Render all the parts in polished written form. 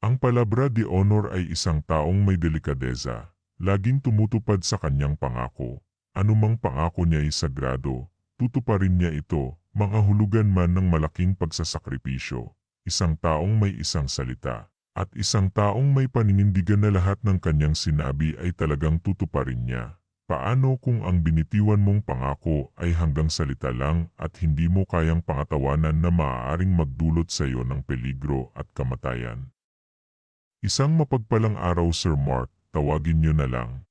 Ang palabra de honor ay isang taong may delikadeza, laging tumutupad sa kanyang pangako. Anumang pangako niya ay sagrado, tutuparin niya ito, mangahulugan man ng malaking pagsasakripisyo. Isang taong may isang salita, at isang taong may paninindigan na lahat ng kanyang sinabi ay talagang tutuparin niya. Paano kung ang binitiwan mong pangako ay hanggang salita lang at hindi mo kayang pangatawanan na maaaring magdulot sa iyo ng peligro at kamatayan? Isang mapagpalang araw, Sir Mark, tawagin niyo na lang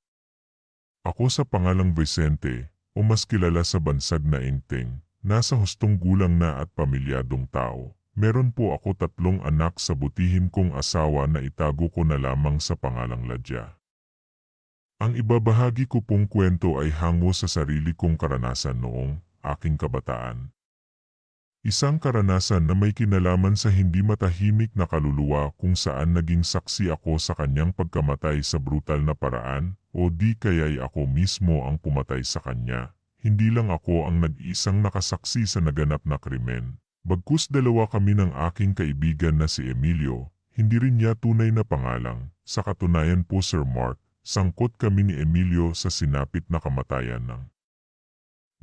ako sa pangalang Vicente, o mas kilala sa bansag na Enteng. Nasa hustong gulang na at pamilyadong tao. Meron po ako 3 anak sa butihin kong asawa na itago ko na lamang sa pangalang Ladya. Ang ibabahagi ko pong kwento ay hango sa sarili kong karanasan noong aking kabataan. Isang karanasan na may kinalaman sa hindi matahimik na kaluluwa kung saan naging saksi ako sa kanyang pagkamatay sa brutal na paraan, o di kaya'y ako mismo ang pumatay sa kanya. Hindi lang ako ang nag-iisang nakasaksi sa naganap na krimen. Bagkus 2 kami ng aking kaibigan na si Emilio, hindi rin niya tunay na pangalang. Sa katunayan po, Sir Mark, sangkot kami ni Emilio sa sinapit na kamatayan ng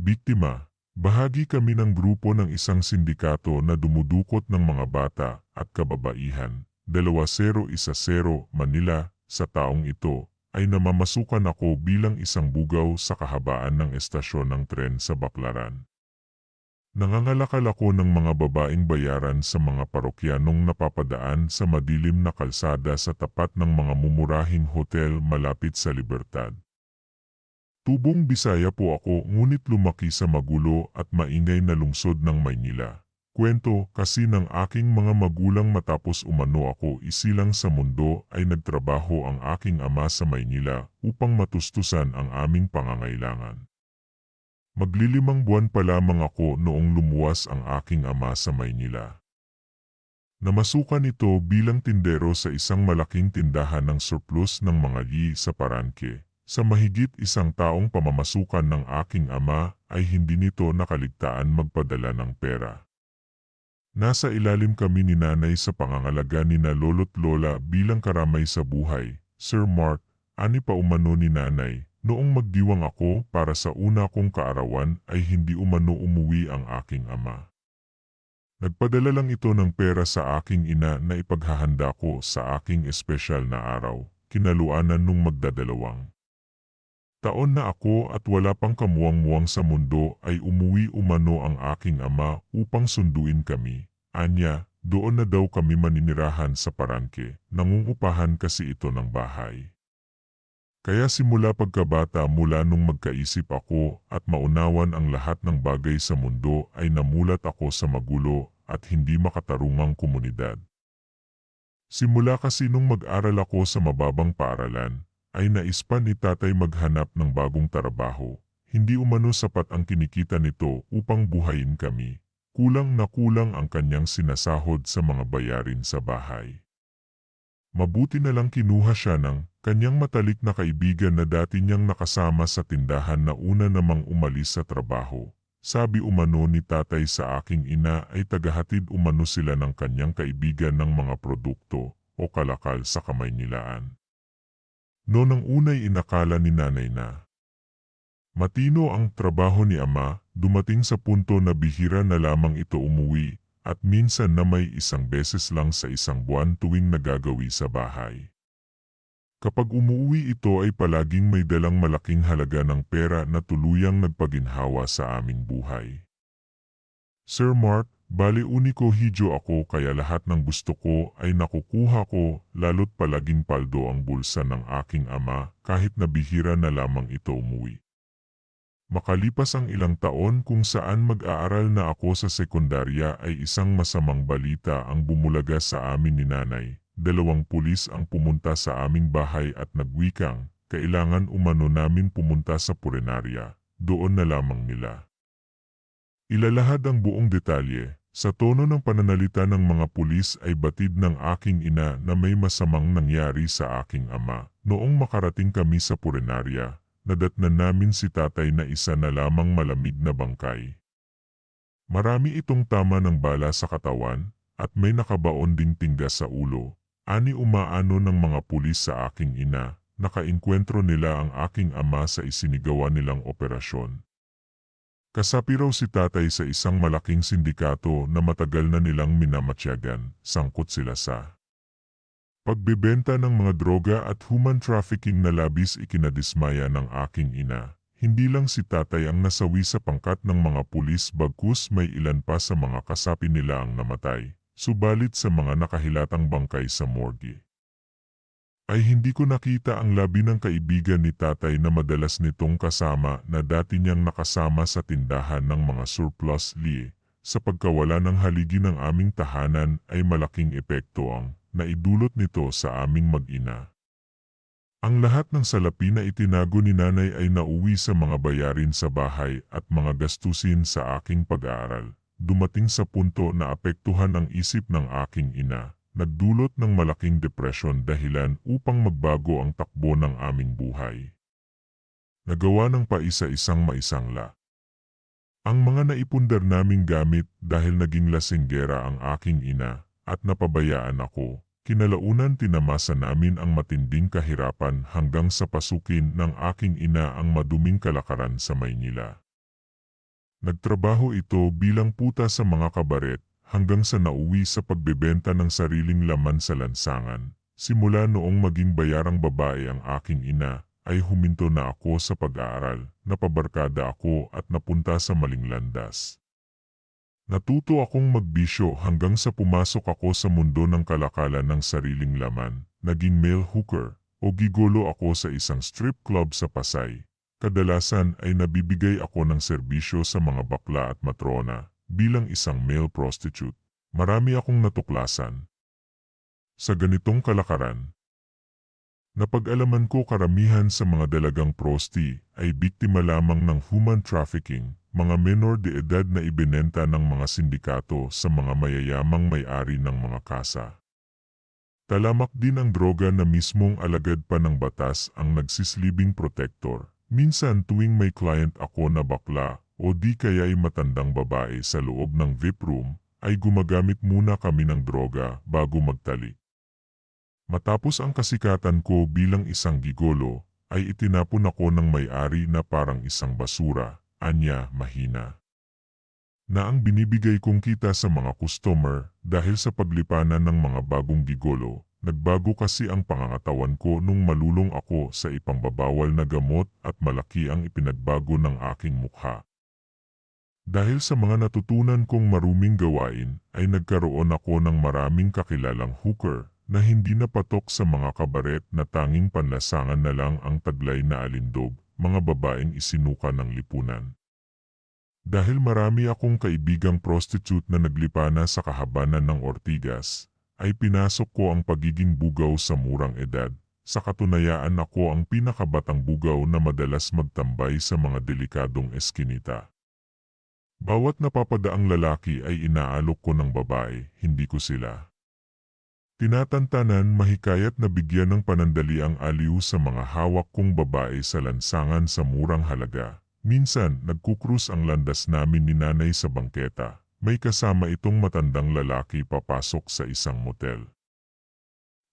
biktima. Bahagi kami ng grupo ng isang sindikato na dumudukot ng mga bata at kababaihan. 2010 Manila. Sa taong ito ay namamasukan ako bilang isang bugaw sa kahabaan ng estasyon ng tren sa Baclaran. Nangangalakal ako ng mga babaeng bayaran sa mga parokyanong napapadaan sa madilim na kalsada sa tapat ng mga mumurahing hotel malapit sa Libertad. Tubong Bisaya po ako, ngunit lumaki sa magulo at maingay na lungsod ng Maynila. Kwento kasi ng aking mga magulang matapos umano ako isilang sa mundo ay nagtrabaho ang aking ama sa Maynila upang matustusan ang aming pangangailangan. Maglilimang buwan pa lamang ako noong lumuwas ang aking ama sa Maynila. Namasukan ito bilang tindero sa isang malaking tindahan ng surplus ng mga yi sa Paranque. Sa mahigit 1 taong pamamasukan ng aking ama ay hindi nito nakaligtaan magpadala ng pera. Nasa ilalim kami ni nanay sa pangangalaga ni na lolo't lola bilang karamay sa buhay. Sir Mark, ani pa umano ni nanay, noong magdiwang ako para sa una kong kaarawan ay hindi umano umuwi ang aking ama. Nagpadala lang ito ng pera sa aking ina na ipaghahanda ko sa aking espesyal na araw, kinaluanan nung magdadalawang taon na ako at wala pang kamuwang-muwang sa mundo ay umuwi umano ang aking ama upang sunduin kami. Anya, doon na daw kami maninirahan sa Paranque, nangungupahan kasi ito ng bahay. Kaya simula pagkabata mula nung magkaisip ako at maunawan ang lahat ng bagay sa mundo ay namulat ako sa magulo at hindi makatarungang komunidad. Simula kasi nung mag-aral ako sa mababang paaralan, ay naispan ni tatay maghanap ng bagong trabaho. Hindi umano sapat ang kinikita nito upang buhayin kami. Kulang na kulang ang kanyang sinasahod sa mga bayarin sa bahay. Mabuti na lang kinuha siya ng kanyang matalik na kaibigan na dati niyang nakasama sa tindahan na una namang umalis sa trabaho. Sabi umano ni tatay sa aking ina ay tagahatid umano sila ng kanyang kaibigan ng mga produkto o kalakal sa Kamaynilaan. Noong unay inakala ni nanay na matino ang trabaho ni ama, dumating sa punto na bihira na lamang ito umuwi at minsan na may 1 beses lang sa 1 buwan tuwing nagagawi sa bahay. Kapag umuwi ito ay palaging may dalang malaking halaga ng pera na tuluyang nagpaginhawa sa aming buhay. Sir Mark, bali uniko hidyo ako kaya lahat ng gusto ko ay nakukuha ko, lalo't palaging paldo ang bulsa ng aking ama kahit na bihira na lamang ito umuwi. Makalipas ang ilang taon kung saan mag-aaral na ako sa sekundarya ay isang masamang balita ang bumulaga sa amin ni nanay. 2 pulis ang pumunta sa aming bahay at nagwikang, kailangan umano namin pumunta sa punerarya, doon na lamang nila ilalahad ang buong detalye. Sa tono ng pananalita ng mga pulis ay batid ng aking ina na may masamang nangyari sa aking ama. Noong makarating kami sa punerarya, nadatnan namin si tatay na isa na lamang malamig na bangkay. Marami itong tama ng bala sa katawan, at may nakabaon ding tingga sa ulo. Ani umaano ng mga pulis sa aking ina, nakainkwentro nila ang aking ama sa isinigawa nilang operasyon. Kasapi raw si tatay sa isang malaking sindikato na matagal na nilang minamatyagan, sangkot sila sa pagbebenta ng mga droga at human trafficking na labis ikinadismaya ng aking ina. Hindi lang si tatay ang nasawi sa pangkat ng mga pulis bagkus may ilan pa sa mga kasapi nila ang namatay, subalit sa mga nakahilatang bangkay sa morgue ay hindi ko nakita ang labi ng kaibigan ni tatay na madalas nitong kasama na dati niyang nakasama sa tindahan ng mga surplus liye. Sa pagkawala ng haligi ng aming tahanan ay malaking epekto ang naidulot nito sa aming mag-ina. Ang lahat ng salapi na itinago ni nanay ay nauwi sa mga bayarin sa bahay at mga gastusin sa aking pag-aaral. Dumating sa punto na apektuhan ang isip ng aking ina. Nagdulot ng malaking depresyon dahilan upang magbago ang takbo ng aming buhay. Nagawa ng paisa-isang maisangla. Ang mga naipundar naming gamit dahil naging lasinggera ang aking ina at napabayaan ako, kinalaunan tinamasa namin ang matinding kahirapan hanggang sa pasukin ng aking ina ang maduming kalakaran sa Maynila. Nagtrabaho ito bilang puta sa mga kabaret, hanggang sa nauwi sa pagbebenta ng sariling laman sa lansangan. Simula noong maging bayarang babae ang aking ina, ay huminto na ako sa pag-aaral, napabarkada ako at napunta sa maling landas. Natuto akong magbisyo hanggang sa pumasok ako sa mundo ng kalakalan ng sariling laman, naging male hooker, o gigolo ako sa isang strip club sa Pasay. Kadalasan ay nabibigay ako ng serbisyo sa mga bakla at matrona. Bilang isang male prostitute, marami akong natuklasan. Sa ganitong kalakaran, napag-alaman ko karamihan sa mga dalagang prosti ay biktima lamang ng human trafficking, mga menor de edad na ibinenta ng mga sindikato sa mga mayayamang may-ari ng mga kasa. Talamak din ang droga na mismong alagad pa ng batas ang nagsislibing protector. Minsan tuwing may client ako na bakla, o di kaya'y matandang babae sa loob ng VIP room, ay gumagamit muna kami ng droga bago magtalik. Matapos ang kasikatan ko bilang isang gigolo, ay itinapon ako ng may-ari na parang isang basura, anya mahina. Na ang binibigay kong kita sa mga customer dahil sa paglipanan ng mga bagong gigolo, nagbago kasi ang pangangatawan ko nung malulong ako sa ipangbabawal na gamot at malaki ang ipinagbago ng aking mukha. Dahil sa mga natutunan kong maruming gawain, ay nagkaroon ako ng maraming kakilalang hooker na hindi napatok sa mga kabaret na tanging panlasangan na lang ang taglay na alindog, mga babaeng isinuka ng lipunan. Dahil marami akong kaibigang prostitute na naglipana sa kahabanan ng Ortigas, ay pinasok ko ang pagiging bugaw sa murang edad. Sa katunayaan ako ang pinakabatang bugaw na madalas magtambay sa mga delikadong eskinita. Bawat napapadaang lalaki ay inaalok ko ng babae, hindi ko sila tinatantanan, mahikayat na bigyan ng panandali ang aliw sa mga hawak kong babae sa lansangan sa murang halaga. Minsan, nagkukrus ang landas namin ni nanay sa bangketa. May kasama itong matandang lalaki papasok sa isang motel.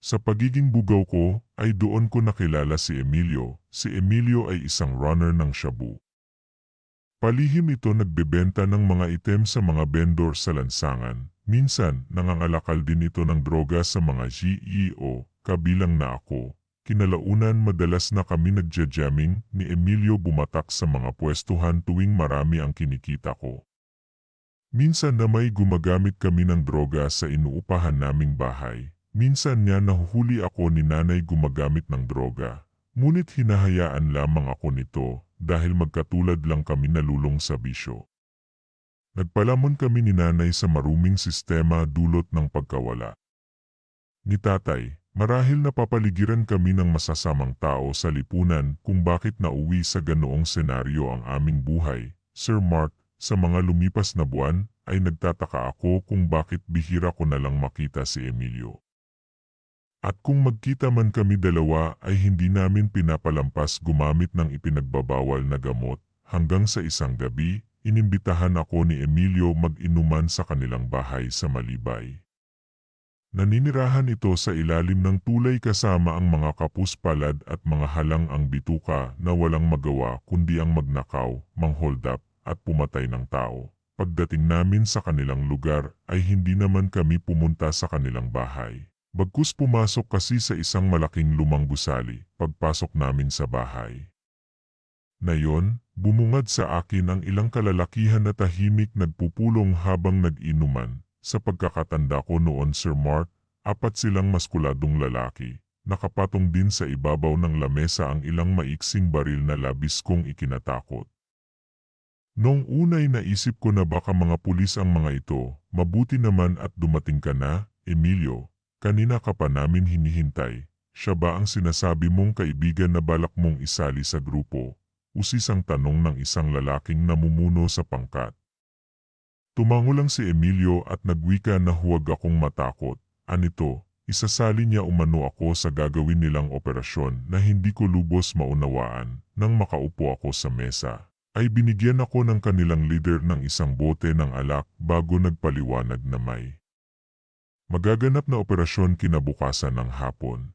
Sa pagiging bugaw ko, ay doon ko nakilala si Emilio. Si Emilio ay isang runner ng shabu. Palihim ito nagbebenta ng mga item sa mga vendor sa lansangan. Minsan, nangangalakal din ito ng droga sa mga GEO, kabilang na ako. Kinalaunan madalas na kami nagja-jamming ni Emilio bumatak sa mga pwestuhan tuwing marami ang kinikita ko. Minsan na may gumagamit kami ng droga sa inuupahan naming bahay. Minsan niya nahuhuli ako ni nanay gumagamit ng droga. Ngunit hinahayaan lamang ako nito dahil magkatulad lang kami nalulong sa bisyo. Nagpalamon kami ni nanay sa maruming sistema dulot ng pagkawala ni tatay. Marahil napapaligiran kami ng masasamang tao sa lipunan kung bakit nauwi sa ganoong senaryo ang aming buhay. Sir Mark, sa mga lumipas na buwan ay nagtataka ako kung bakit bihira ko na lang makita si Emilio. At kung magkita man kami dalawa ay hindi namin pinapalampas gumamit ng ipinagbabawal na gamot. Hanggang sa isang gabi, inimbitahan ako ni Emilio mag-inuman sa kanilang bahay sa Malibay. Naninirahan ito sa ilalim ng tulay kasama ang mga kapuspalad at mga halang ang bituka na walang magawa kundi ang magnakaw, manghold up, at pumatay ng tao. Pagdating namin sa kanilang lugar ay hindi naman kami pumunta sa kanilang bahay. Bagkus pumasok kasi sa isang malaking lumang gusali pagpasok namin sa bahay. Nayon, bumungad sa akin ang ilang kalalakihan na tahimik nagpupulong habang nag-inuman. Sa pagkakatanda ko noon, Sir Mark, 4 silang maskuladong lalaki. Nakapatong din sa ibabaw ng lamesa ang ilang maiksing baril na labis kong ikinatakot. Noong unay naisip ko na baka mga pulis ang mga ito. Mabuti naman at dumating ka na, Emilio. Kanina ka pa namin hinihintay. Siya ba ang sinasabi mong kaibigan na balak mong isali sa grupo? Usis ang tanong ng isang lalaking namumuno sa pangkat. Tumango lang si Emilio at nagwika na huwag akong matakot. Anito, isasali niya umano ako sa gagawin nilang operasyon na hindi ko lubos maunawaan. Nang makaupo ako sa mesa, ay binigyan ako ng kanilang leader ng isang bote ng alak bago nagpaliwanag na may magaganap na operasyon kinabukasan ng hapon.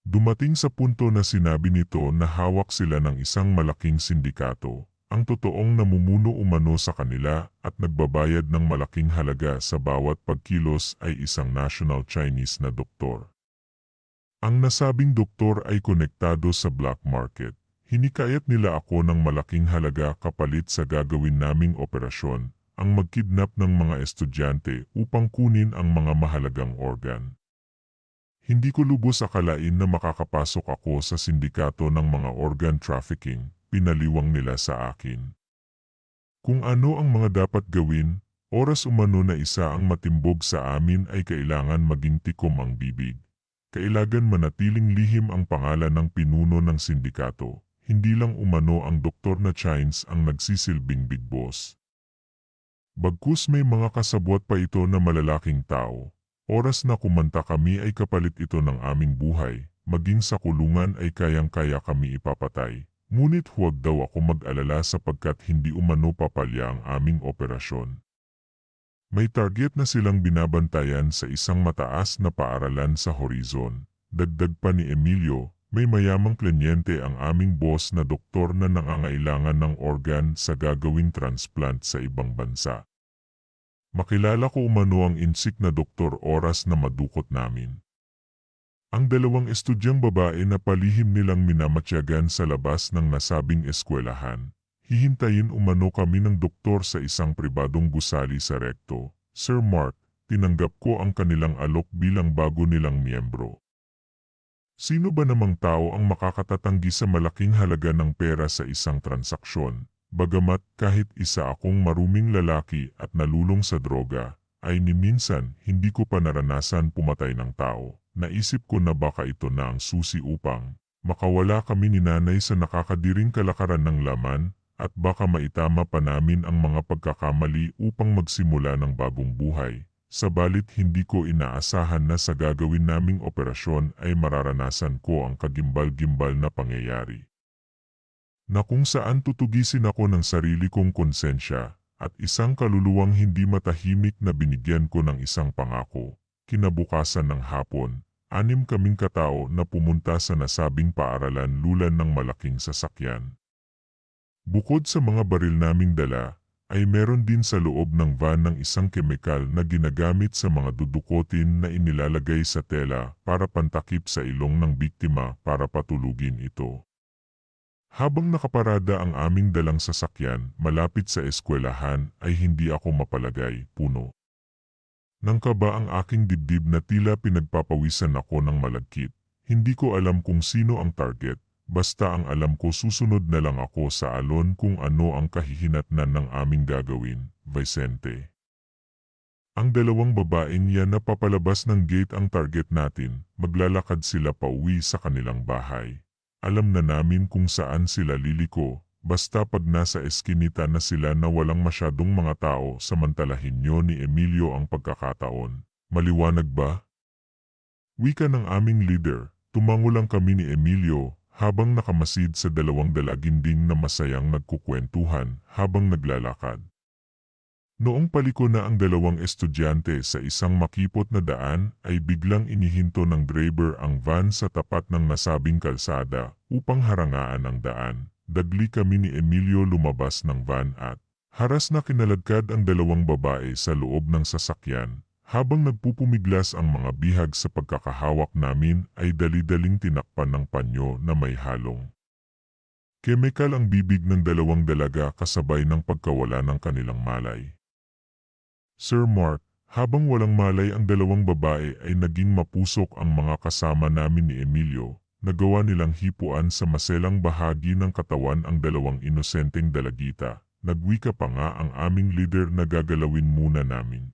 Dumating sa punto na sinabi nito na hawak sila ng isang malaking sindikato, ang totoong namumuno umano sa kanila at nagbabayad ng malaking halaga sa bawat pagkilos ay isang national Chinese na doktor. Ang nasabing doktor ay konektado sa black market. Hinikayat nila ako ng malaking halaga kapalit sa gagawin naming operasyon, ang magkidnap ng mga estudyante upang kunin ang mga mahalagang organ. Hindi ko lubos akalain na makakapasok ako sa sindikato ng mga organ trafficking, pinaliwang nila sa akin. Kung ano ang mga dapat gawin, oras umano na isa ang matimbog sa amin ay kailangan maging tikom ang bibig. Kailangan manatiling lihim ang pangalan ng pinuno ng sindikato, hindi lang umano ang doktor na Chines ang nagsisilbing big boss. Bagkus may mga kasabwat pa ito na malalaking tao. Oras na kumanta kami ay kapalit ito ng aming buhay, maging sa kulungan ay kayang-kaya kami ipapatay. Ngunit huwag daw ako mag-alala sapagkat hindi umano papalya ang aming operasyon. May target na silang binabantayan sa isang mataas na paaralan sa horizon. Dagdag pa ni Emilio, may mayamang klinyente ang aming boss na doktor na nangangailangan ng organ sa gagawing transplant sa ibang bansa. Makilala ko umano ang insik na doktor oras na madukot namin. Ang dalawang estudyang babae na palihim nilang minamatyagan sa labas ng nasabing eskwelahan. Hihintayin umano kami ng doktor sa isang pribadong gusali sa rekto. Sir Mark, tinanggap ko ang kanilang alok bilang bago nilang miyembro. Sino ba namang tao ang makakatatanggi sa malaking halaga ng pera sa isang transaksyon? Bagamat kahit isa akong maruming lalaki at nalulong sa droga, ay ni minsan hindi ko pa naranasan pumatay ng tao. Naisip ko na baka ito na ang susi upang makawala kami ni nanay sa nakakadiring kalakaran ng laman at baka maitama pa namin ang mga pagkakamali upang magsimula ng bagong buhay. Sabalit hindi ko inaasahan na sa gagawin naming operasyon ay mararanasan ko ang kagimbal-gimbal na pangyayari. Na kung saan tutugisin ako ng sarili kong konsensya at isang kaluluwang hindi matahimik na binigyan ko ng isang pangako. Kinabukasan ng hapon, 6 kaming katao na pumunta sa nasabing paaralan lulan ng malaking sasakyan. Bukod sa mga baril naming dala, ay meron din sa loob ng van ng isang kemikal na ginagamit sa mga dudukotin na inilalagay sa tela para pantakip sa ilong ng biktima para patulugin ito. Habang nakaparada ang aming dalang sasakyan malapit sa eskwelahan ay hindi ako mapalagay, puno ng kaba ang aking dibdib na tila pinagpapawisan ako ng malagkit. Hindi ko alam kung sino ang target, basta ang alam ko susunod na lang ako sa alon kung ano ang kahihinatnan ng aming gagawin, Vicente. Ang dalawang babaeng yan na papalabas ng gate ang target natin, maglalakad sila pauwi sa kanilang bahay. Alam na namin kung saan sila liliko, basta pag nasa eskinita na sila na walang masyadong mga tao samantalahin nyo ni Emilio ang pagkakataon. Maliwanag ba? Wika ng aming leader, tumango lang kami ni Emilio habang nakamasid sa dalawang dalaginding na masayang nagkukwentuhan habang naglalakad. Noong paliko na ang dalawang estudyante sa isang makipot na daan ay biglang inihinto ng driver ang van sa tapat ng nasabing kalsada upang harangaan ang daan. Dagli kami ni Emilio lumabas ng van at haras na kinaladkad ang dalawang babae sa loob ng sasakyan. Habang nagpupumiglas ang mga bihag sa pagkakahawak namin ay dali-daling tinakpan ng panyo na may halong kemikal ang bibig ng dalawang dalaga kasabay ng pagkawala ng kanilang malay. Sir Mark, habang walang malay ang dalawang babae ay naging mapusok ang mga kasama namin ni Emilio, nagawa nilang hipuan sa maselang bahagi ng katawan ang dalawang inosenteng dalagita. Nagwika pa nga ang aming leader na gagalawin muna namin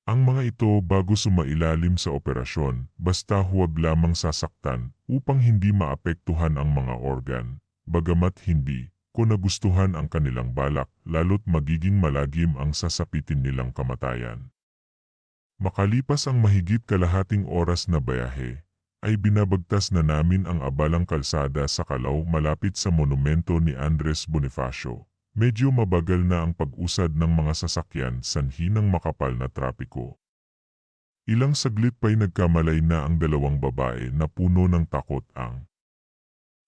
ang mga ito bago sumailalim sa operasyon, basta huwag lamang sasaktan upang hindi maapektuhan ang mga organ. Bagamat hindi ko nagustuhan ang kanilang balak, lalo't magiging malagim ang sasapitin nilang kamatayan. Makalipas ang mahigit kalahating oras na bayahe, ay binabagtas na namin ang abalang kalsada sa Calao malapit sa monumento ni Andres Bonifacio. Medyo mabagal na ang pag-usad ng mga sasakyan sanhi ng makapal na trapiko. Ilang saglit pa'y nagkamalay na ang dalawang babae na puno ng takot ang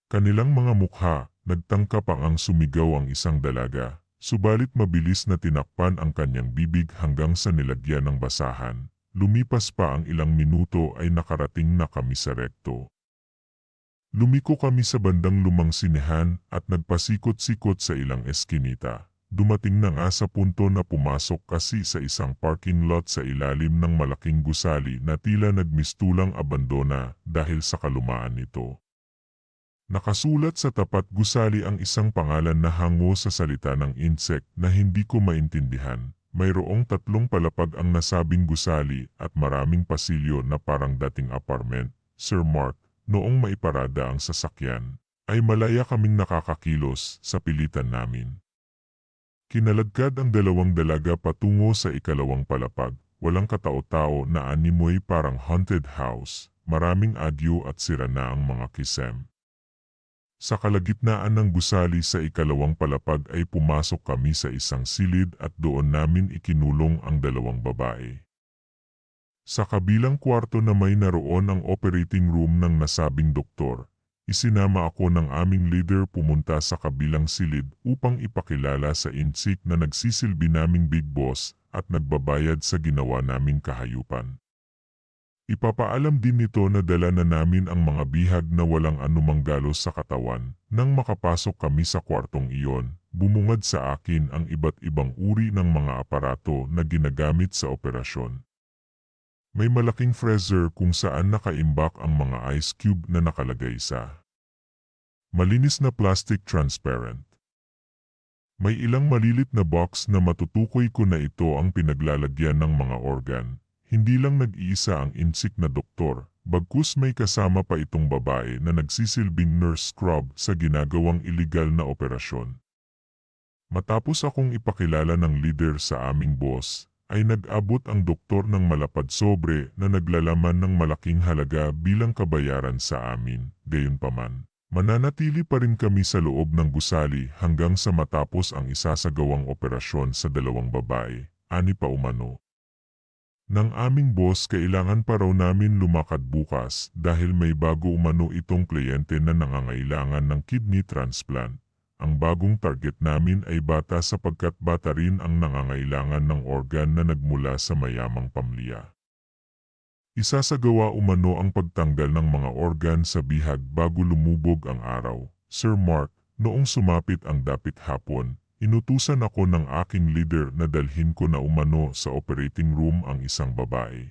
kanilang mga mukha. Nagtangka pa ang sumigaw ang isang dalaga, subalit mabilis na tinakpan ang kanyang bibig hanggang sa nilagyan ng basahan. Lumipas pa ang ilang minuto ay nakarating na kami sa rekto. Lumiko kami sa bandang lumang sinehan at nagpasikot-sikot sa ilang eskinita. Dumating na nga sa punto na pumasok kasi sa isang parking lot sa ilalim ng malaking gusali na tila nagmistulang abandona dahil sa kalumaan nito. Nakasulat sa tapat gusali ang isang pangalan na hango sa salita ng insect na hindi ko maintindihan. Mayroong 3 palapag ang nasabing gusali at maraming pasilyo na parang dating apartment. Sir Mark, noong maiparada ang sasakyan, ay malaya kaming nakakakilos sa pilitan namin. Kinaladkad ang dalawang dalaga patungo sa ikalawang palapag. Walang katao-tao na animoy parang haunted house. Maraming adyo at sira na ang mga kisem. Sa kalagitnaan ng gusali sa ikalawang palapag ay pumasok kami sa isang silid at doon namin ikinulong ang dalawang babae. Sa kabilang kwarto na may naroon ang operating room ng nasabing doktor, isinama ako ng aming leader pumunta sa kabilang silid upang ipakilala sa insik na nagsisilbi naming big boss at nagbabayad sa ginawa naming kahayupan. Ipapaalam din nito na dala na namin ang mga bihag na walang anumang galos sa katawan. Nang makapasok kami sa kwartong iyon, bumungad sa akin ang iba't ibang uri ng mga aparato na ginagamit sa operasyon. May malaking freezer kung saan nakaimbak ang mga ice cube na nakalagay sa malinis na plastic transparent. May ilang malilit na box na matutukoy ko na ito ang pinaglalagyan ng mga organ. Hindi lang nag-iisa ang insik na doktor, bagkus may kasama pa itong babae na nagsisilbing nurse scrub sa ginagawang iligal na operasyon. Matapos akong ipakilala ng leader sa aming boss, ay nag-abot ang doktor ng malapad sobre na naglalaman ng malaking halaga bilang kabayaran sa amin. Gayunpaman, mananatili pa rin kami sa loob ng gusali hanggang sa matapos ang isasagawang operasyon sa dalawang babae, ani pa umano. Ng aming boss kailangan pa raw namin lumakad bukas dahil may bago umano itong kliyente na nangangailangan ng kidney transplant. Ang bagong target namin ay bata sapagkat bata rin ang nangangailangan ng organ na nagmula sa mayamang pamilya. Isasagawa umano ang pagtanggal ng mga organ sa bihag bago lumubog ang araw. Sir Mark, noong sumapit ang dapit hapon, inutusan ako ng aking leader na dalhin ko na umano sa operating room ang isang babae.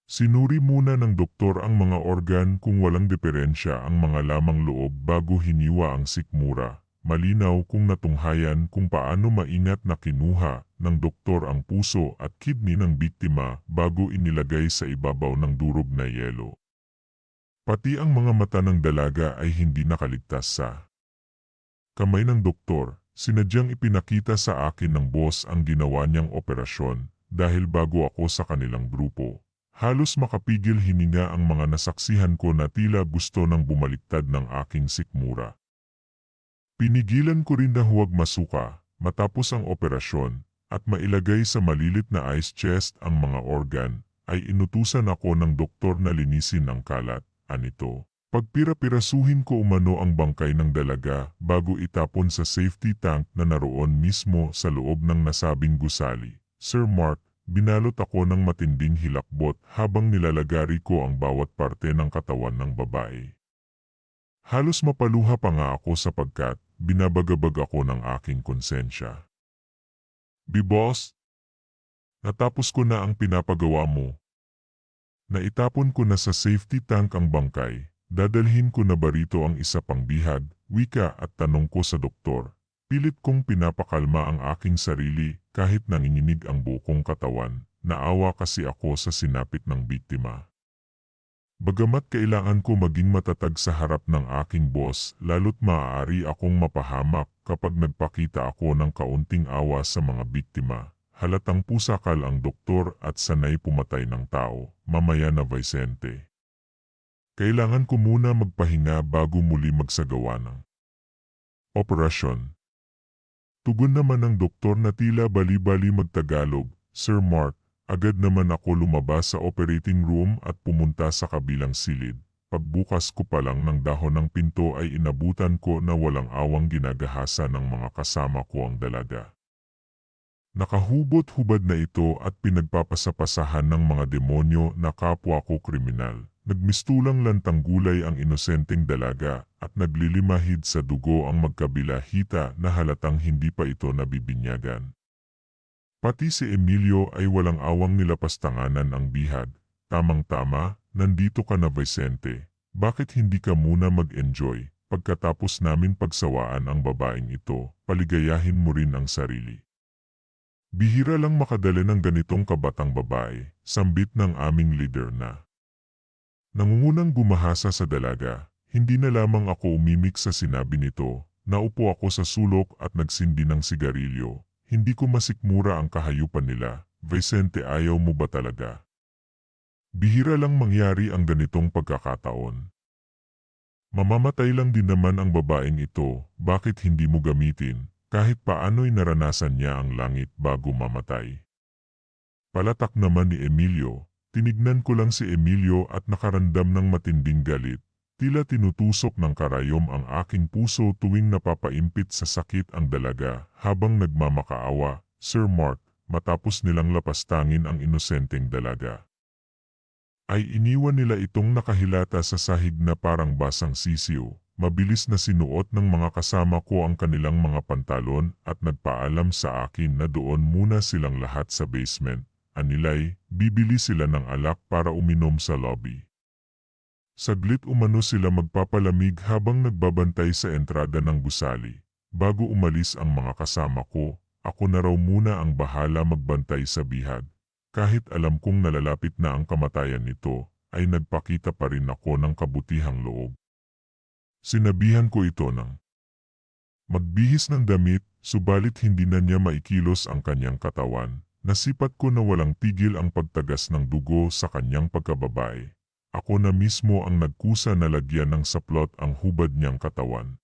Sinuri muna ng doktor ang mga organ kung walang diferensya ang mga lamang loob bago hiniwa ang sikmura. Malinaw kung natunghayan kung paano maingat na kinuha ng doktor ang puso at kidney ng biktima bago inilagay sa ibabaw ng durog na yelo. Pati ang mga mata ng dalaga ay hindi nakaligtas sa kamay ng doktor. Sinadyang ipinakita sa akin ng boss ang ginawa niyang operasyon dahil bago ako sa kanilang grupo. Halos makapigil hininga ang mga nasaksihan ko na tila gusto ng bumaliktad ng aking sikmura. Pinigilan ko rin na huwag masuka. Matapos ang operasyon, at mailagay sa malilit na ice chest ang mga organ, ay inutusan ako ng doktor na linisin ang kalat. Anito, pagpira-pirasuhin ko umano ang bangkay ng dalaga bago itapon sa safety tank na naroon mismo sa loob ng nasabing gusali. Sir Mark, binalot ako ng matinding hilakbot habang nilalagari ko ang bawat parte ng katawan ng babae. Halos mapaluha pa nga ako sapagkat binabagabag ako ng aking konsensya. Boss, natapos ko na ang pinapagawa mo. Naitapon ko na sa safety tank ang bangkay, dadalhin ko na ba rito ang isa pang bihag, wika at tanong ko sa doktor. Pilit kong pinapakalma ang aking sarili kahit nanginginig ang buong katawan, naawa kasi ako sa sinapit ng biktima. Bagamat kailangan ko maging matatag sa harap ng aking boss, lalo't maaari akong mapahamak kapag nagpakita ako ng kaunting awa sa mga biktima. Halatang pusakal ang doktor at sanay pumatay ng tao, mamaya na Vicente. Kailangan ko muna magpahinga bago muli magsagawa ng operasyon. Tugon naman ng doktor na tila bali-bali magtagalog, Sir Mark, agad naman ako lumabas sa operating room at pumunta sa kabilang silid. Pagbukas ko pa lang ng dahon ng pinto ay inabutan ko na walang awang ginagahasa ng mga kasama ko ang dalaga. Nakahubot-hubad na ito at pinagpapasapasahan ng mga demonyo na kapwa ko kriminal. Nagmistulang lantang gulay ang inosenteng dalaga at naglilimahid sa dugo ang magkabila-hita na halatang hindi pa ito nabibinyagan. Pati si Emilio ay walang awang nilapastanganan ang bihag. Tamang-tama, nandito ka na Vicente. Bakit hindi ka muna mag-enjoy? Pagkatapos namin pagsawaan ang babaeng ito, paligayahin mo rin ang sarili. Bihira lang makadala ng ganitong kabatang babae, sambit ng aming leader na. Nangungunang gumahasa sa dalaga, hindi na lamang ako umimik sa sinabi nito, naupo ako sa sulok at nagsindi ng sigarilyo. Hindi ko masikmura ang kahayupan nila, Vicente, ayaw mo ba talaga? Bihira lang mangyari ang ganitong pagkakataon. Mamamatay lang din naman ang babaeng ito, bakit hindi mo gamitin? Kahit paano'y naranasan niya ang langit bago mamatay. Palatak naman ni Emilio, tinignan ko lang si Emilio at nakaramdam ng matinding galit. Tila tinutusok ng karayom ang aking puso tuwing napapaimpit sa sakit ang dalaga habang nagmamakaawa, Sir Mark, matapos nilang lapastangin ang inosenteng dalaga. Ay iniwan nila itong nakahilata sa sahig na parang basang sisiw. Mabilis na sinuot ng mga kasama ko ang kanilang mga pantalon at nagpaalam sa akin na doon muna silang lahat sa basement. Anilay, bibili sila ng alak para uminom sa lobby. Saglit umano sila magpapalamig habang nagbabantay sa entrada ng gusali. Bago umalis ang mga kasama ko, ako na raw muna ang bahala magbantay sa bihag. Kahit alam kong nalalapit na ang kamatayan nito, ay nagpakita pa rin ako ng kabutihang loob. Sinabihan ko ito ng magbihis ng damit, subalit hindi na niya maikilos ang kanyang katawan. Nasipat ko na walang tigil ang pagtagas ng dugo sa kanyang pagkababae. Ako na mismo ang nagkusa na lagyan ng saplot ang hubad niyang katawan.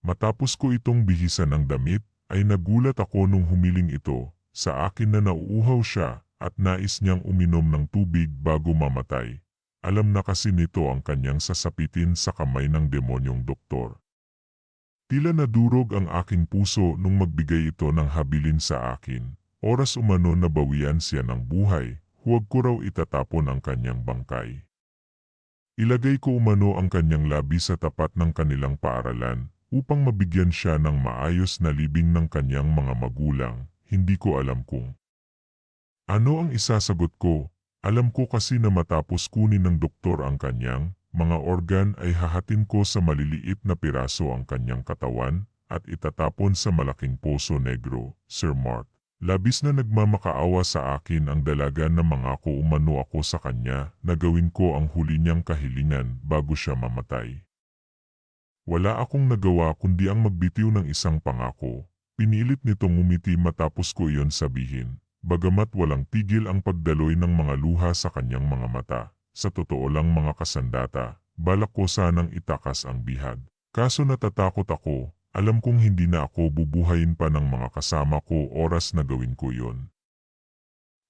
Matapos ko itong bihisan ng damit, ay nagulat ako nung humiling ito sa akin na nauuhaw siya at nais niyang uminom ng tubig bago mamatay. Alam na kasi nito ang kanyang sasapitin sa kamay ng demonyong doktor. Tila nadurog ang aking puso nung magbigay ito ng habilin sa akin. Oras umano na bawian siya ng buhay, huwag ko raw itatapon ang kanyang bangkay. Ilagay ko umano ang kanyang labi sa tapat ng kanilang paaralan upang mabigyan siya ng maayos na libing ng kanyang mga magulang. Hindi ko alam kung ano ang isasagot ko. Alam ko kasi na matapos kunin ng doktor ang kanyang mga organ ay hahatin ko sa maliliit na piraso ang kanyang katawan at itatapon sa malaking poso negro, Sir Mark. Labis na nagmamakaawa sa akin ang dalaga na mangako umano ako sa kanya na gawin ko ang huli niyang kahilingan bago siya mamatay. Wala akong nagawa kundi ang magbitiw ng isang pangako. Pinilit nitong umiti matapos ko iyon sabihin. Bagamat walang tigil ang pagdaloy ng mga luha sa kanyang mga mata, sa totoo lang mga kasandata, balak ko sanang itakas ang bihag. Kaso natatakot ako, Alam kong hindi na ako bubuhayin pa ng mga kasama ko oras na gawin ko yon.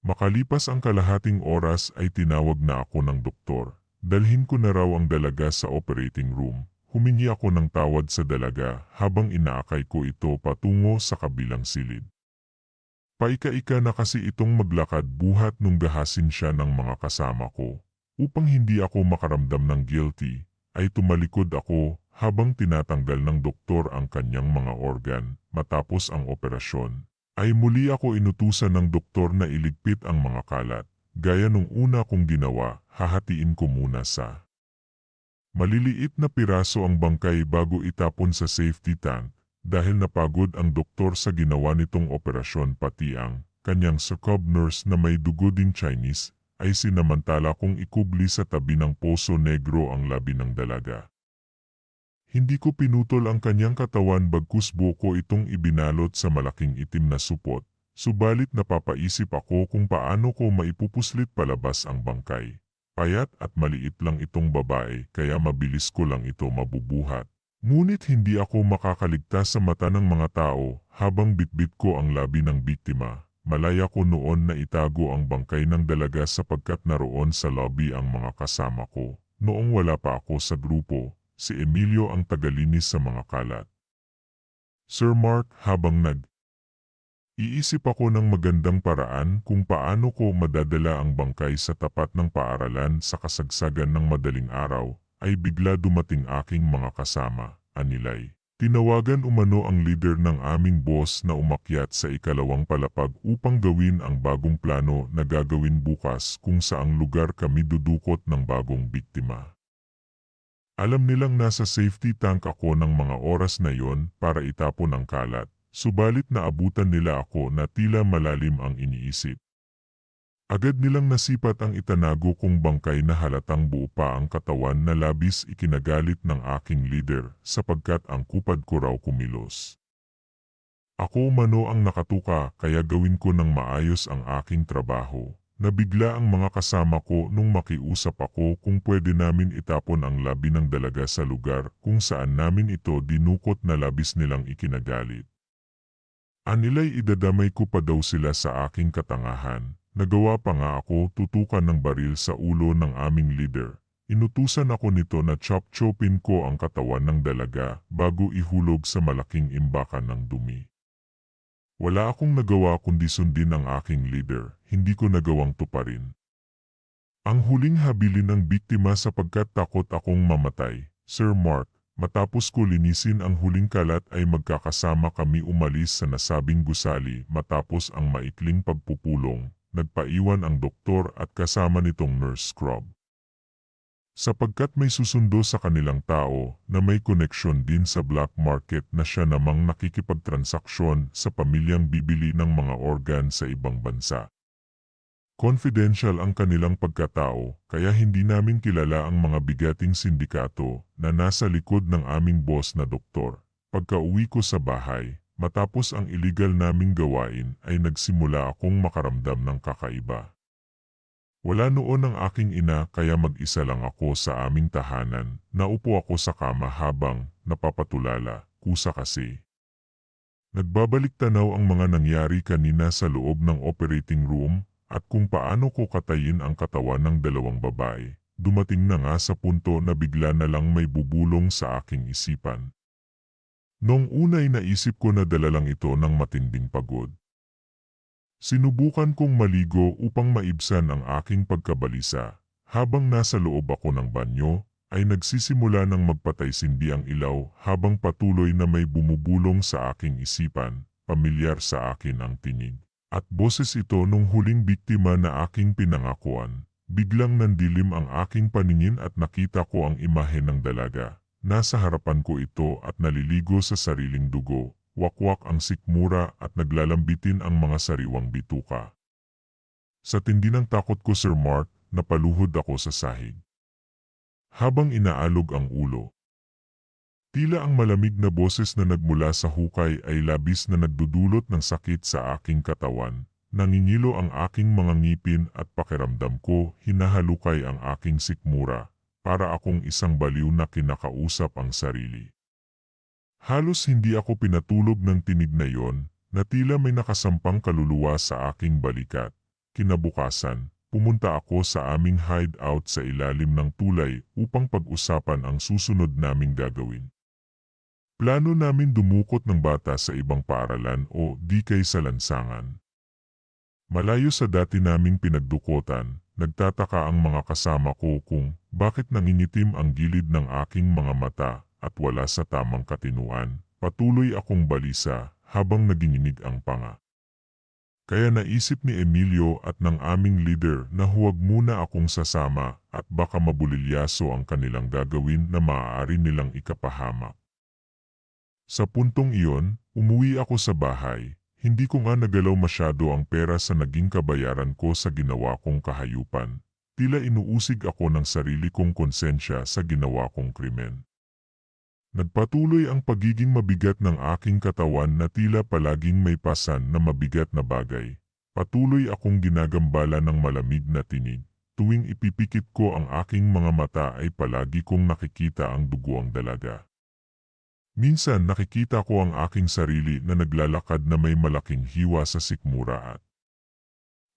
Makalipas ang kalahating oras ay tinawag na ako ng doktor. Dalhin ko na raw ang dalaga sa operating room. Humingi ako ng tawad sa dalaga habang inaakay ko ito patungo sa kabilang silid. Paika-ika na kasi itong maglakad buhat nung gahasin siya ng mga kasama ko. Upang hindi ako makaramdam ng guilty, ay tumalikod ako habang tinatanggal ng doktor ang kanyang mga organ. Matapos ang operasyon, ay muli ako inutusan ng doktor na iligpit ang mga kalat. Gaya nung una kong ginawa, hahatiin ko muna sa maliliit na piraso ang bangkay bago itapon sa safety tank. Dahil napagod ang doktor sa ginawa nitong operasyon, pati ang kanyang scrub nurse na may dugo ding Chinese, ay sinamantala kong ikubli sa tabi ng Poso Negro ang labi ng dalaga. Hindi ko pinutol ang kanyang katawan bagkus buo ko itong ibinalot sa malaking itim na supot, subalit napapaisip ako kung paano ko maipupuslit palabas ang bangkay. Payat at maliit lang itong babae kaya mabilis ko lang ito mabubuhat. Ngunit hindi ako makakaligtas sa mata ng mga tao habang bitbit ko ang labi ng biktima. Malaya ko noon na itago ang bangkay ng dalaga sapagkat naroon sa lobby ang mga kasama ko. Noong wala pa ako sa grupo, si Emilio ang tagalinis sa mga kalat. Sir Mark, habang iisip ako ng magandang paraan kung paano ko madadala ang bangkay sa tapat ng paaralan sa kasagsagan ng madaling araw, ay bigla dumating aking mga kasama, anilay. Tinawagan umano ang leader ng aming boss na umakyat sa ikalawang palapag upang gawin ang bagong plano na gagawin bukas kung saang lugar kami dudukot ng bagong biktima. Alam nilang nasa safety tank ako ng mga oras na yon para itapon ang kalat, subalit naabutan nila ako na tila malalim ang iniisip. Agad nilang nasipat ang itanago kong bangkay na halatang buo pa ang katawan na labis ikinagalit ng aking leader sapagkat ang kupad ko raw kumilos. Ako umano ang nakatuka kaya gawin ko ng maayos ang aking trabaho. Nabigla ang mga kasama ko nung makiusap ako kung pwede namin itapon ang labi ng dalaga sa lugar kung saan namin ito dinukot na labis nilang ikinagalit. Anilay idadamay ko pa daw sila sa aking katangahan. Nagawa pa nga ako tutukan ng baril sa ulo ng aming leader. Inutusan ako nito na chop-chopin ko ang katawan ng dalaga bago ihulog sa malaking imbakan ng dumi. Wala akong nagawa kundi sundin ang aking leader, hindi ko nagawang tuparin ang huling habilin ng biktima sapagkat takot akong mamatay. Sir Mark, matapos ko linisin ang huling kalat ay magkakasama kami umalis sa nasabing gusali matapos ang maikling pagpupulong. Nagpaiwan ang doktor at kasama nitong nurse scrub. Sapagkat may susundo sa kanilang tao na may koneksyon din sa black market na siya namang nakikipagtransaksyon sa pamilyang bibili ng mga organ sa ibang bansa. Confidential ang kanilang pagkatao kaya hindi namin kilala ang mga bigating sindikato na nasa likod ng aming boss na doktor. Pagka-uwi ko sa bahay, matapos ang illegal naming gawain ay nagsimula akong makaramdam ng kakaiba. Wala noon ang aking ina kaya mag-isa lang ako sa aming tahanan. Naupo ako sa kama habang napapatulala, kusa kasi. Nagbabalik tanaw ang mga nangyari kanina sa loob ng operating room at kung paano ko katayin ang katawan ng dalawang babae. Dumating na nga sa punto na bigla na lang may bubulong sa aking isipan. Noong una'y naisip ko na dala lang ito ng matinding pagod. Sinubukan kong maligo upang maibsan ang aking pagkabalisa. Habang nasa loob ako ng banyo, ay nagsisimula ng magpatay-sindi ang ilaw habang patuloy na may bumubulong sa aking isipan. Pamilyar sa akin ang tinig. At boses ito nung huling biktima na aking pinangakuan. Biglang nandilim ang aking paningin at nakita ko ang imahe ng dalaga. Nasa harapan ko ito at naliligo sa sariling dugo, wakwak ang sikmura at naglalambitin ang mga sariwang bituka. Sa tindi ng takot ko, Sir Mark, napaluhod ako sa sahig. Habang inaalog ang ulo, tila ang malamig na boses na nagmula sa hukay ay labis na nagdudulot ng sakit sa aking katawan. Nangingilo ang aking mga ngipin at pakiramdam ko hinahalukay ang aking sikmura. Para akong isang baliw na kinakausap ang sarili. Halos hindi ako pinatulog ng tinig na yon, na tila may nakasampang kaluluwa sa aking balikat. Kinabukasan, pumunta ako sa aming hideout sa ilalim ng tulay upang pag-usapan ang susunod naming gagawin. Plano namin dumukot ng bata sa ibang paaralan o di kay sa lansangan. Malayo sa dati naming pinagdukutan, nagtataka ang mga kasama ko kung bakit nangingitim ang gilid ng aking mga mata at wala sa tamang katinuan. Patuloy akong balisa habang naginginig ang panga. Kaya naisip ni Emilio at ng aming leader na huwag muna akong sasama at baka mabulilyaso ang kanilang gagawin na maaari nilang ikapahamak. Sa puntong iyon, umuwi ako sa bahay. Hindi ko nga nagalaw masyado ang pera sa naging kabayaran ko sa ginawa kong kahayupan. Tila inuusig ako ng sarili kong konsensya sa ginawa kong krimen. Nagpatuloy ang pagiging mabigat ng aking katawan na tila palaging may pasan na mabigat na bagay. Patuloy akong ginagambala ng malamig na tinig. Tuwing ipipikit ko ang aking mga mata ay palagi kong nakikita ang duguang dalaga. Minsan nakikita ko ang aking sarili na naglalakad na may malaking hiwa sa sikmura at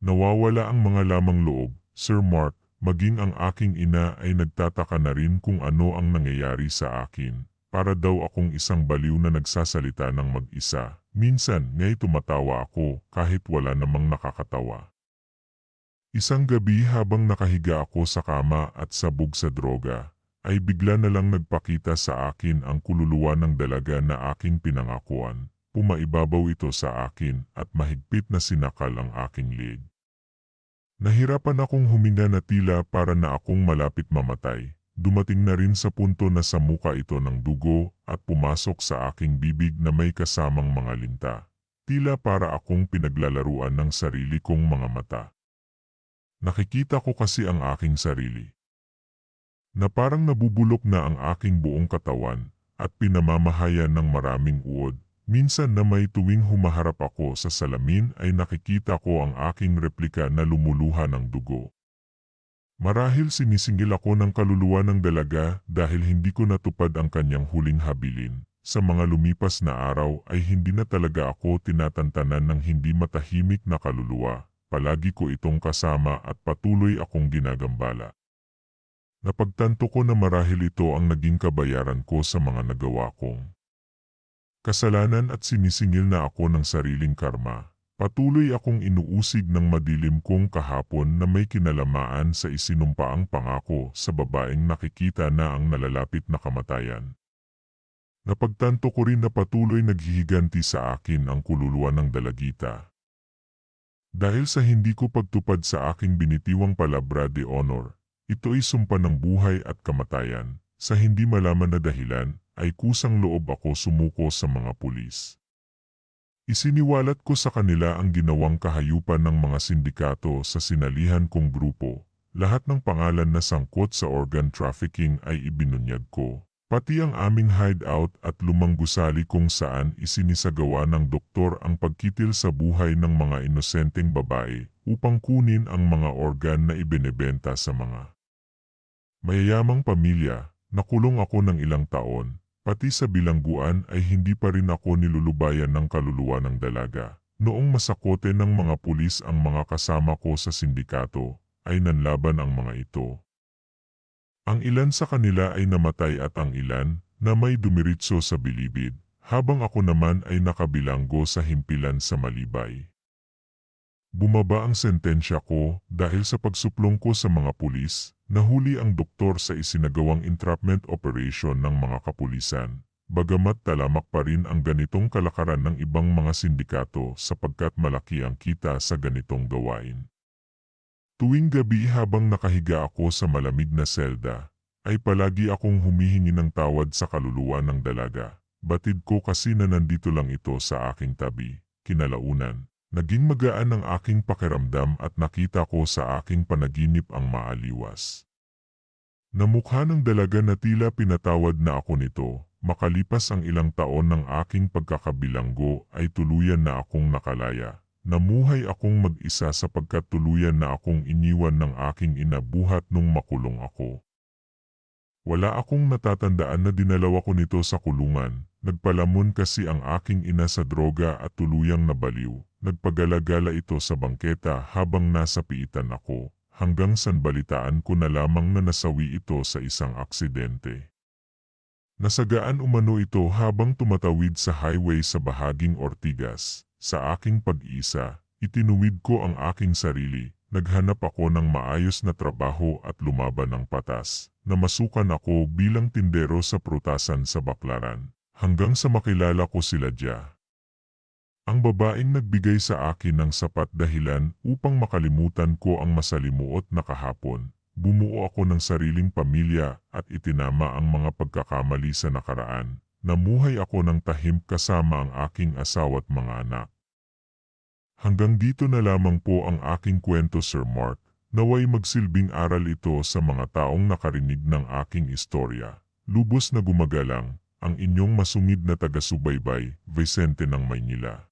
nawawala ang mga lamang loob. Sir Mark, maging ang aking ina ay nagtataka na rin kung ano ang nangyayari sa akin. Para daw akong isang baliw na nagsasalita ng mag-isa. Minsan nga'y tumatawa ako kahit wala namang nakakatawa. Isang gabi habang nakahiga ako sa kama at sabog sa droga, ay bigla na lang nagpakita sa akin ang kululuwa ng dalaga na aking pinangakuan. Pumaibabaw ito sa akin at mahigpit na sinakal ang aking leeg. Nahirapan akong huminga na tila para na akong malapit mamatay. Dumating na rin sa punto na sa muka ito ng dugo at pumasok sa aking bibig na may kasamang mga linta. Tila para akong pinaglalaruan ng sarili kong mga mata. Nakikita ko kasi ang aking sarili na parang nabubulok na ang aking buong katawan at pinamamahayan ng maraming uod. Minsan na may tuwing humaharap ako sa salamin ay nakikita ko ang aking replika na lumuluha ng dugo. Marahil sinisingil ako ng kaluluwa ng dalaga dahil hindi ko natupad ang kanyang huling habilin. Sa mga lumipas na araw ay hindi na talaga ako tinatantanan ng hindi matahimik na kaluluwa. Palagi ko itong kasama at patuloy akong ginagambala. Napagtanto ko na marahil ito ang naging kabayaran ko sa mga nagawa kong kasalanan at sinisingil na ako ng sariling karma. Patuloy akong inuusig ng madilim kong kahapon na may kinalamaan sa isinumpaang pangako sa babaeng nakikita na ang nalalapit na kamatayan. Napagtanto ko rin na patuloy naghihiganti sa akin ang kululuwa ng dalagita. Dahil sa hindi ko pagtupad sa aking binitiwang palabra de honor, ito ay sumpa ng buhay at kamatayan. Sa hindi malaman na dahilan, ay kusang loob ako sumuko sa mga pulis. Isiniwalat ko sa kanila ang ginawang kahayupan ng mga sindikato sa sinalihan kong grupo. Lahat ng pangalan na sangkot sa organ trafficking ay ibinunyag ko. Pati ang aming hideout at lumang gusali kung saan isinisagawa ng doktor ang pagkitil sa buhay ng mga inosenteng babae upang kunin ang mga organ na ibinebenta sa mga mayayamang pamilya. Nakulong ako ng ilang taon. Pati sa bilangguan ay hindi pa rin ako nilulubayan ng kaluluwa ng dalaga. Noong masakote ng mga pulis ang mga kasama ko sa sindikato, ay nanlaban ang mga ito. Ang ilan sa kanila ay namatay at ang ilan na may dumiritso sa bilibid, habang ako naman ay nakabilanggo sa himpilan sa Malibay. Bumaba ang sentensya ko dahil sa pagsuplong ko sa mga pulis. Nahuli ang doktor sa isinagawang entrapment operation ng mga kapulisan. Bagamat talamak pa rin ang ganitong kalakaran ng ibang mga sindikato sapagkat malaki ang kita sa ganitong gawain. Tuwing gabi habang nakahiga ako sa malamig na selda, ay palagi akong humihingi ng tawad sa kaluluwa ng dalaga. Batid ko kasi na nandito lang ito sa aking tabi. Kinalaunan, naging magaan ang aking pakiramdam at nakita ko sa aking panaginip ang maaliwas. Namukha ng dalaga na tila pinatawad na ako nito. Makalipas ang ilang taon ng aking pagkakabilanggo ay tuluyan na akong nakalaya. Namuhay akong mag-isa sapagkat tuluyan na akong iniwan ng aking ina buhat nung makulong ako. Wala akong natatandaan na dinalaw ko nito sa kulungan. Nagpalamon kasi ang aking ina sa droga at tuluyang nabaliw. Nagpagalagala ito sa bangketa habang nasa piitan ako, hanggang sanbalitaan ko na lamang na nasawi ito sa isang aksidente. Nasagaan umano ito habang tumatawid sa highway sa bahaging Ortigas. Sa aking pag-isa, itinuwid ko ang aking sarili. Naghanap ako ng maayos na trabaho at lumaban ng patas. Namasukan ako bilang tindero sa prutasan sa Baklaran, hanggang sa makilala ko si Lydia. Ang babaeng nagbigay sa akin ng sapat dahilan upang makalimutan ko ang masalimuot na kahapon. Bumuo ako ng sariling pamilya at itinama ang mga pagkakamali sa nakaraan. Namuhay ako ng tahimik kasama ang aking asawa at mga anak. Hanggang dito na lamang po ang aking kwento, Sir Mark. Naway magsilbing aral ito sa mga taong nakarinig ng aking istorya. Lubos na gumagalang, ang inyong masungid na taga-subaybay, Vicente ng Maynila.